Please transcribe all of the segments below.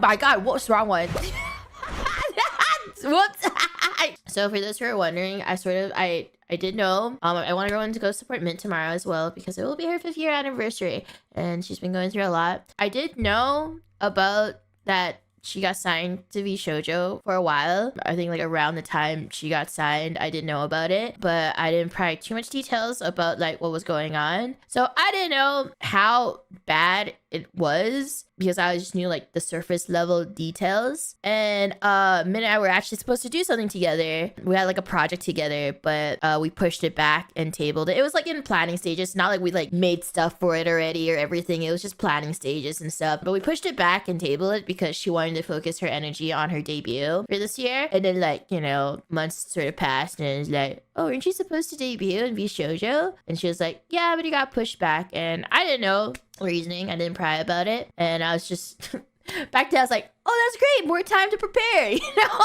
my god, what's the wrong one? Whoops. So for those who are wondering, I did know. I want everyone to go support Mint tomorrow as well because it will be her 5th year anniversary and she's been going through a lot. I did know about that she got signed to Vshojo for a while. I think like around the time she got signed, I didn't know about it, but I didn't provide too much details about like what was going on. So I didn't know how bad it was because I just knew like the surface level details. And Min and I were actually supposed to do something together. We had like a project together, but we pushed it back and tabled it. It was like in planning stages, not like we like made stuff for it already or everything. It was just planning stages and stuff. But we pushed it back and tabled it because she wanted to focus her energy on her debut for this year. And then like, you know, months sort of passed and it's like, oh, aren't you supposed to debut in Vshojo? And she was like, yeah, but it got pushed back. And I didn't know reasoning. I didn't pry about it. And I was just back then I was like, oh, that's great. More time to prepare, you know?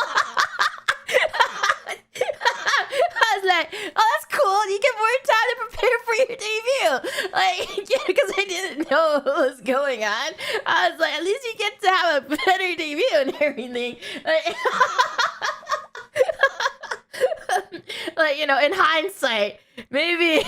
I was like, oh, that's cool. You get more time to prepare for your debut. Like, yeah, because I didn't know what was going on. I was like, at least you get to have a better debut and everything. Like, like, you know, in hindsight, maybe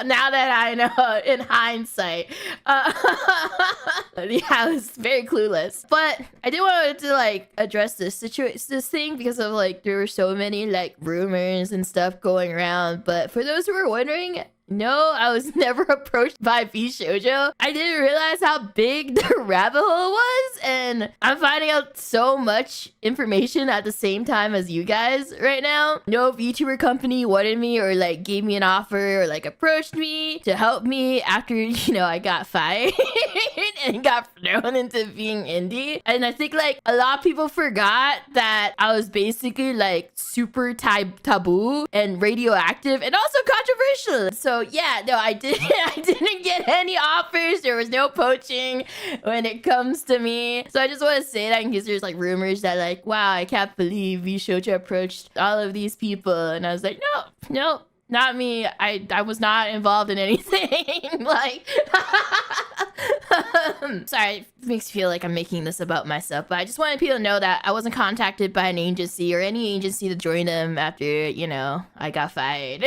now that I know, in hindsight, yeah, I was very clueless. But I did want to like address this thing because of like there were so many like rumors and stuff going around. But for those who were wondering, no, I was never approached by Vshojo. I didn't realize how big the rabbit hole was, and I'm finding out so much information at the same time as you guys right now. No VTuber company wanted me or like gave me an offer or like approached me to help me after, you know, I got fired and got thrown into being indie. And I think like a lot of people forgot that I was basically like super taboo and radioactive and also controversial. So yeah, no, I didn't get any offers. There was no poaching when it comes to me. So I just want to say that in case there's like rumors that like, wow, I can't believe Vshojo approached all of these people. And I was like, no, not me. I was not involved in anything. Like, sorry, it makes me feel like I'm making this about myself, but I just wanted people to know that I wasn't contacted by an agency or any agency to join them after, you know, I got fired.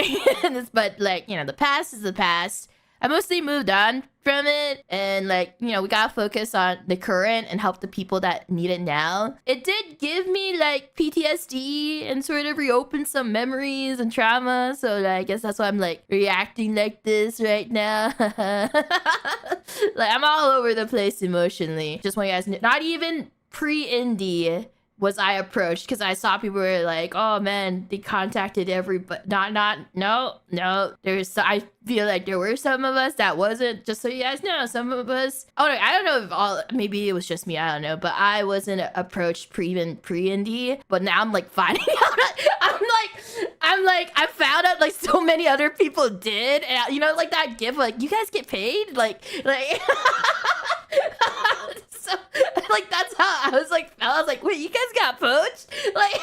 But like, you know, the past is the past. I mostly moved on from it and like, you know, we gotta focus on the current and help the people that need it now. It did give me like PTSD and sort of reopen some memories and trauma. So like, I guess that's why I'm like reacting like this right now. Like I'm all over the place emotionally. Just want you guys to know, not even pre-indie was I approached because I saw people were like, oh man, they contacted everybody. No. I feel like there were some of us that wasn't, just so you guys know, some of us. Oh, no, I don't know if all, maybe it was just me, I don't know, but I wasn't approached pre-indie, but now I'm like finding out. I'm like, I found out like so many other people did, and you know, like that gif, like you guys get paid, like. So, like that's how I was like, wait, you guys got poached? Like,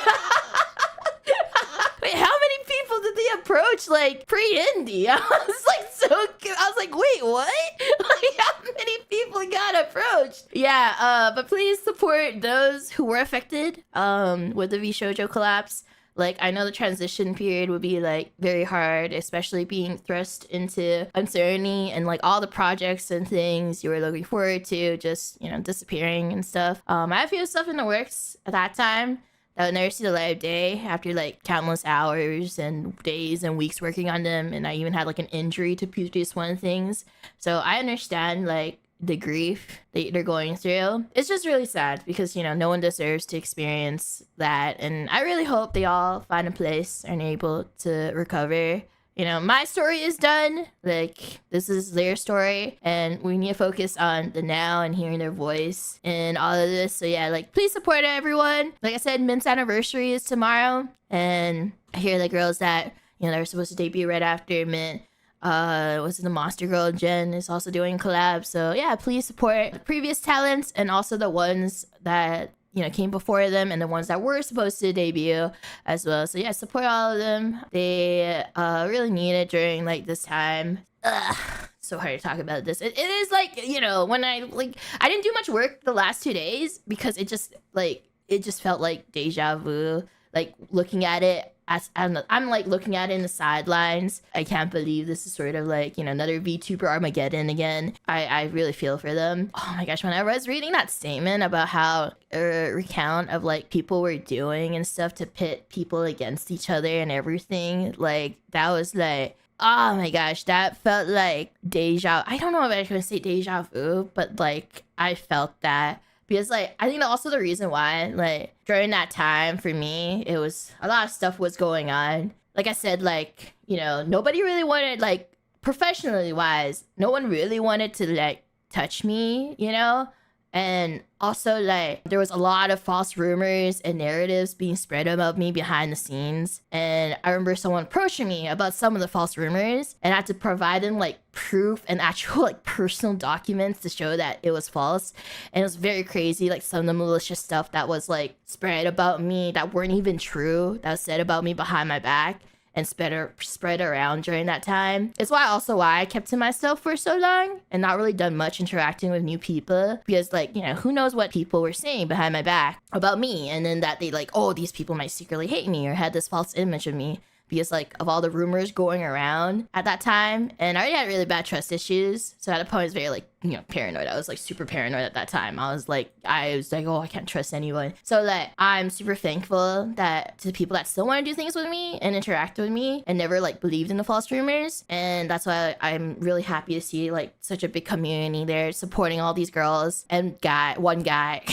wait, how many people did they approach like pre-indie? I was like I was like, wait, what? Like, how many people got approached? Yeah, but please support those who were affected with the Vshojo collapse. Like, I know the transition period would be, like, very hard, especially being thrust into uncertainty and, like, all the projects and things you were looking forward to just, you know, disappearing and stuff. I had a few stuff in the works at that time that would never see the light of day after, like, countless hours and days and weeks working on them. And I even had, like, an injury to previous one things. So I understand, like, the grief that they're going through. It's just really sad because, you know, no one deserves to experience that. And I really hope they all find a place and are able to recover. You know, my story is done. Like, this is their story. And we need to focus on the now and hearing their voice and all of this. So yeah, like, please support everyone. Like I said, Mint's anniversary is tomorrow. And I hear the girls that, you know, they're supposed to debut right after Mint. Was the Monster Girl Jen is also doing collabs. So yeah, please support the previous talents and also the ones that, you know, came before them and the ones that were supposed to debut as well. So yeah, support all of them. They really need it during like this time. Ugh. so hard to talk about this. It is like, you know, when I didn't do much work the last 2 days because it just felt like deja vu. Like looking at it as I'm like looking at it in the sidelines. I can't believe this is sort of like, you know, another VTuber Armageddon again. I really feel for them. Oh my gosh, when I was reading that statement about how recount of like people were doing and stuff to pit people against each other and everything, like that was like, oh my gosh, that felt like I don't know if I can say deja vu, but like I felt that. Because like I think also the reason why like during that time for me, it was a lot of stuff was going on. Like I said, like, you know, nobody really wanted, like, professionally wise, no one really wanted to like touch me, you know? And also, like, there was a lot of false rumors and narratives being spread about me behind the scenes. And I remember someone approaching me about some of the false rumors, and I had to provide them, like, proof and actual, like, personal documents to show that it was false. And it was very crazy, like, some of the malicious stuff that was, like, spread about me that weren't even true, that was said about me behind my back and spread around during that time. It's why I kept to myself for so long and not really done much interacting with new people, because like, you know, who knows what people were saying behind my back about me, and then that they like, oh, these people might secretly hate me or had this false image of me because like of all the rumors going around at that time. And I already had really bad trust issues, so at a point I was very like, you know, paranoid. I was like super paranoid at that time. I was like, oh, I can't trust anyone. So like I'm super thankful that to the people that still want to do things with me and interact with me and never like believed in the false rumors. And that's why I'm really happy to see like such a big community there supporting all these girls and one guy.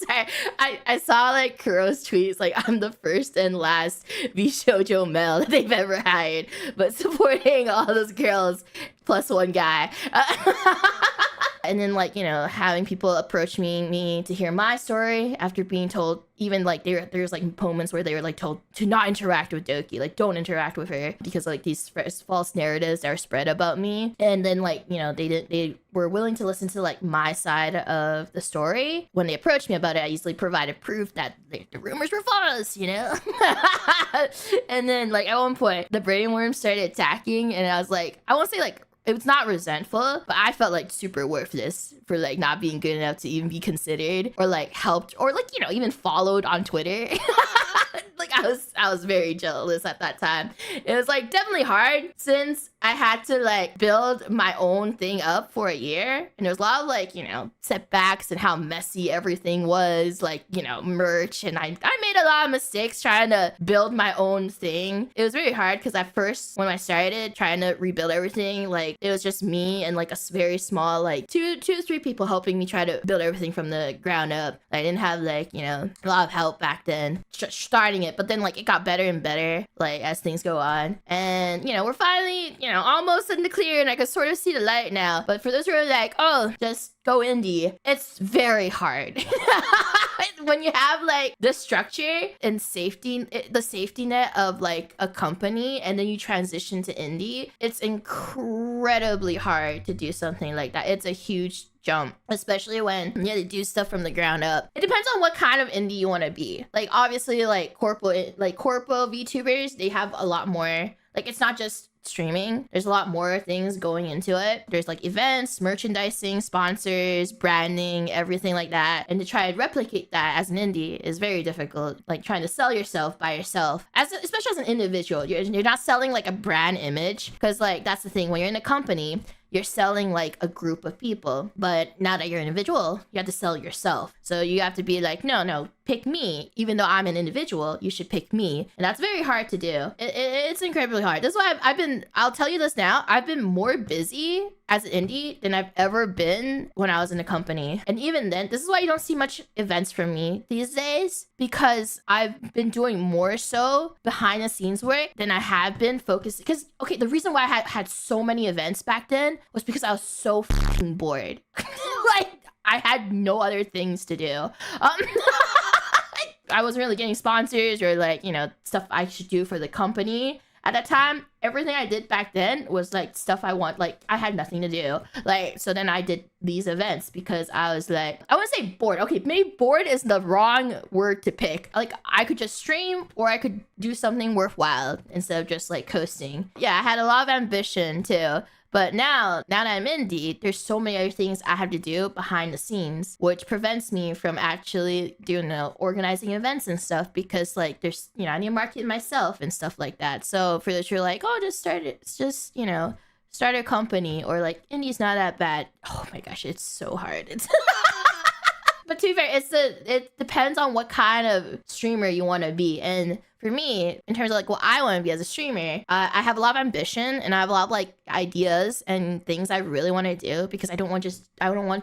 Sorry, I saw like Kuro's tweets like, I'm the first and last Vshojo male that they've ever hired, but supporting all those girls plus one guy. And then like, you know, having people approach me to hear my story after being told, even like there's like moments where they were like told to not interact with Doki, like don't interact with her because like these false narratives are spread about me. And then like, you know, they were willing to listen to like my side of the story. When they approached me about it, I easily provided proof that the rumors were false, you know. And then like at one point the brainworm started attacking, and I was like, I won't say like it was not resentful, but I felt like super worthless for like not being good enough to even be considered or like helped or like, you know, even followed on Twitter. Like I was very jealous at that time. It was like definitely hard since I had to like build my own thing up for a year. And there was a lot of like, you know, setbacks and how messy everything was, like, you know, merch. And I made a lot of mistakes trying to build my own thing. It was very hard because at first when I started trying to rebuild everything, like it was just me and like a very small, like two to three people helping me try to build everything from the ground up. I didn't have like, you know, a lot of help back then starting it, but then like it got better and better like as things go on. And, you know, we're finally, you know, almost in the clear and I can sort of see the light now. But for those who are like, oh, just go indie, it's very hard. When you have like the structure and the safety net of like a company and then you transition to indie, it's incredibly hard to do something like that. It's a huge jump, especially when you have to do stuff from the ground up. It depends on what kind of indie you want to be. Like obviously like corpo VTubers, they have a lot more, like it's not just streaming, there's a lot more things going into it. There's like events, merchandising, sponsors, branding, everything like that. And to try and replicate that as an indie is very difficult. Like trying to sell yourself by yourself, especially as an individual, you're not selling like a brand image, because like that's the thing, when you're in a company you're selling like a group of people, but now that you're an individual, you have to sell yourself. So you have to be like, no, pick me. Even though I'm an individual, you should pick me. And that's very hard to do. It's incredibly hard. That's why I'll tell you this now, I've been more busy as an indie than I've ever been when I was in a company. And even then, this is why you don't see much events from me these days, because I've been doing more so behind the scenes work than I have been focused. Because, okay, the reason why I had so many events back then was because I was so fucking bored. Like, I had no other things to do. I wasn't really getting sponsors or like, you know, stuff I should do for the company at that time. everything I did back then was like stuff I want. Like I had nothing to do. Like, so then I did these events because I was like, I wouldn't say bored. Okay, maybe bored is the wrong word to pick. Like I could just stream or I could do something worthwhile instead of just like coasting. Yeah, I had a lot of ambition too. But now that I'm indie, there's so many other things I have to do behind the scenes, which prevents me from actually doing organizing events and stuff because like there's, I need to market myself and stuff like that. So for this, you're like, oh, just start it. It's just, start a company or like indie's not that bad. Oh my gosh, it's so hard. It's But to be fair, it depends on what kind of streamer you want to be. And for me, in terms of like what I want to be as a streamer, I have a lot of ambition and I have a lot of like ideas and things I really want to do because I don't want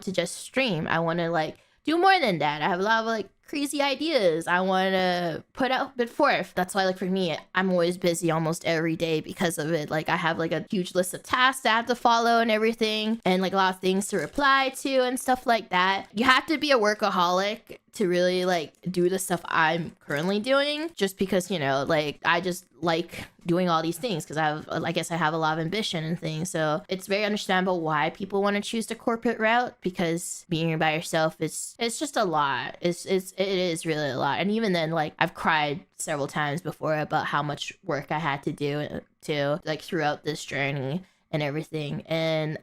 to just stream. I want to like do more than that. I have a lot of like crazy ideas I want to put out forth. That's why like for me, I'm always busy almost every day because of it. Like I have like a huge list of tasks I have to follow and everything and like a lot of things to reply to and stuff like that. You have to be a workaholic to really like do the stuff I'm currently doing just because, like I just like doing all these things because I guess I have a lot of ambition and things. So it's very understandable why people want to choose the corporate route because being by yourself it's just a lot. It is really a lot. And even then, like I've cried several times before about how much work I had to do to like throughout this journey and everything. And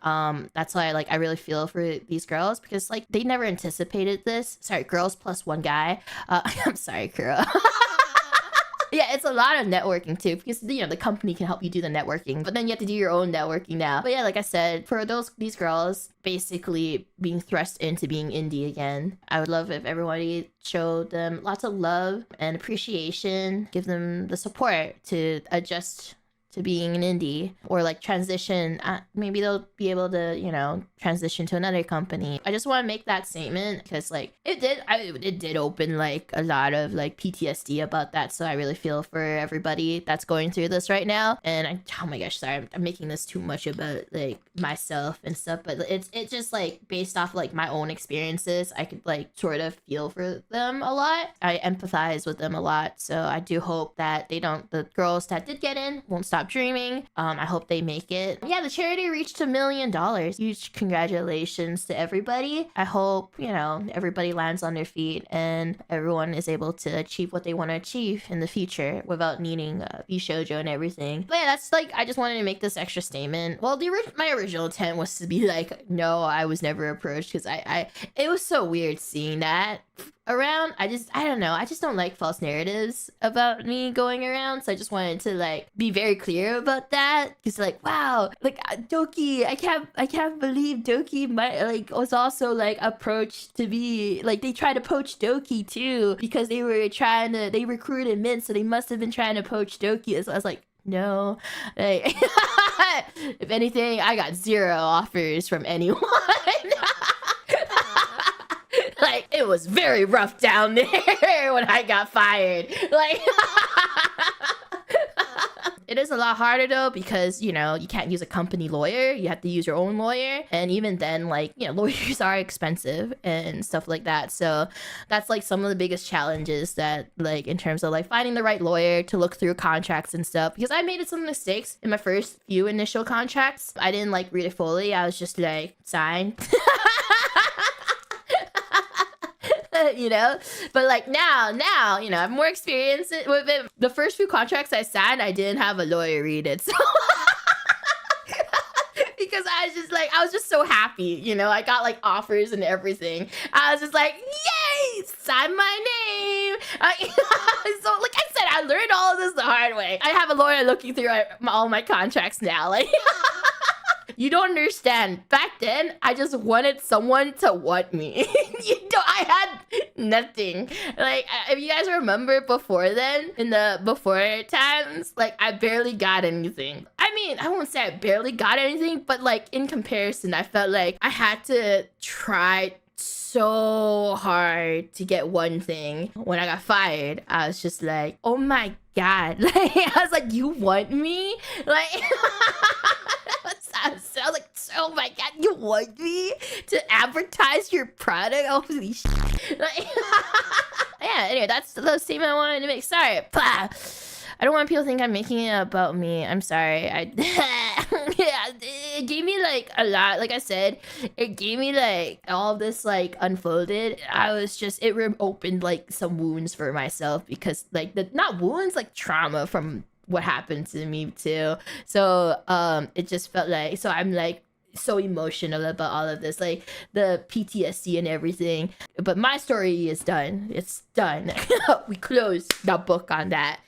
that's why like I really feel for these girls because like they never anticipated this. Sorry, girls plus one guy. I'm sorry, Kuro. Yeah, it's a lot of networking too because the company can help you do the networking, but then you have to do your own networking now. But yeah, like I said, for these girls basically being thrust into being indie again, I would love if everybody showed them lots of love and appreciation, give them the support to adjust to being an indie or like transition. Maybe they'll be able to transition to another company. I just want to make that statement because like it did open like a lot of like PTSD about that. So I really feel for everybody that's going through this right now. And oh my gosh, sorry, I'm making this too much about like myself and stuff, but it's just like based off like my own experiences. I could like sort of feel for them a lot. I empathize with them a lot. So I do hope that the girls that did get in won't stop dreaming. I hope they make it. Yeah, the charity reached $1 million. Huge congratulations to everybody. I hope everybody lands on their feet and everyone is able to achieve what they want to achieve in the future without needing Vshojo and everything. But yeah, that's like I just wanted to make this extra statement. Well, my original intent was to be like, no, I was never approached because it was so weird seeing that around. I don't know. I just don't like false narratives about me going around. So I just wanted to like be very clear about that. Because like, wow, like Doki, I can't believe Doki was also like approached to be like they tried to poach Doki too because they recruited Mint, so they must have been trying to poach Doki. So I was like, no, like if anything, I got 0 offers from anyone. Like, it was very rough down there when I got fired. Like, it is a lot harder though because, you can't use a company lawyer. You have to use your own lawyer. And even then, like, lawyers are expensive and stuff like that. So that's like some of the biggest challenges that like in terms of like finding the right lawyer to look through contracts and stuff. Because I made some mistakes in my first few initial contracts. I didn't like read it fully. I was just like, sign. But like now I have more experience with it. The first few contracts I signed, I didn't have a lawyer read it, so because I was just so happy, I got like offers and everything. I was just like, yay, sign my name. So like I said, I learned all of this the hard way. I have a lawyer looking through all my contracts now, like. You don't understand. Back then, I just wanted someone to want me. I had nothing. Like, if you guys remember before then, in the before times, like, I barely got anything. I mean, I won't say I barely got anything, but like, in comparison, I felt like I had to try so hard to get one thing. When I got fired, I was just like, oh my God. Like, I was like, you want me? Like, I was like, oh my God, you want me to advertise your product? Holy shit. Like, yeah, anyway, that's the statement I wanted to make. Sorry. Blah. I don't want people to think I'm making it about me. I'm sorry. Yeah, it gave me like a lot. Like I said, it gave me like all this like unfolded. It opened like some wounds for myself because like not wounds, like trauma from what happened to me too. So it just felt like, so I'm like so emotional about all of this, like the PTSD and everything. But my story is done. It's done. We closed the book on that.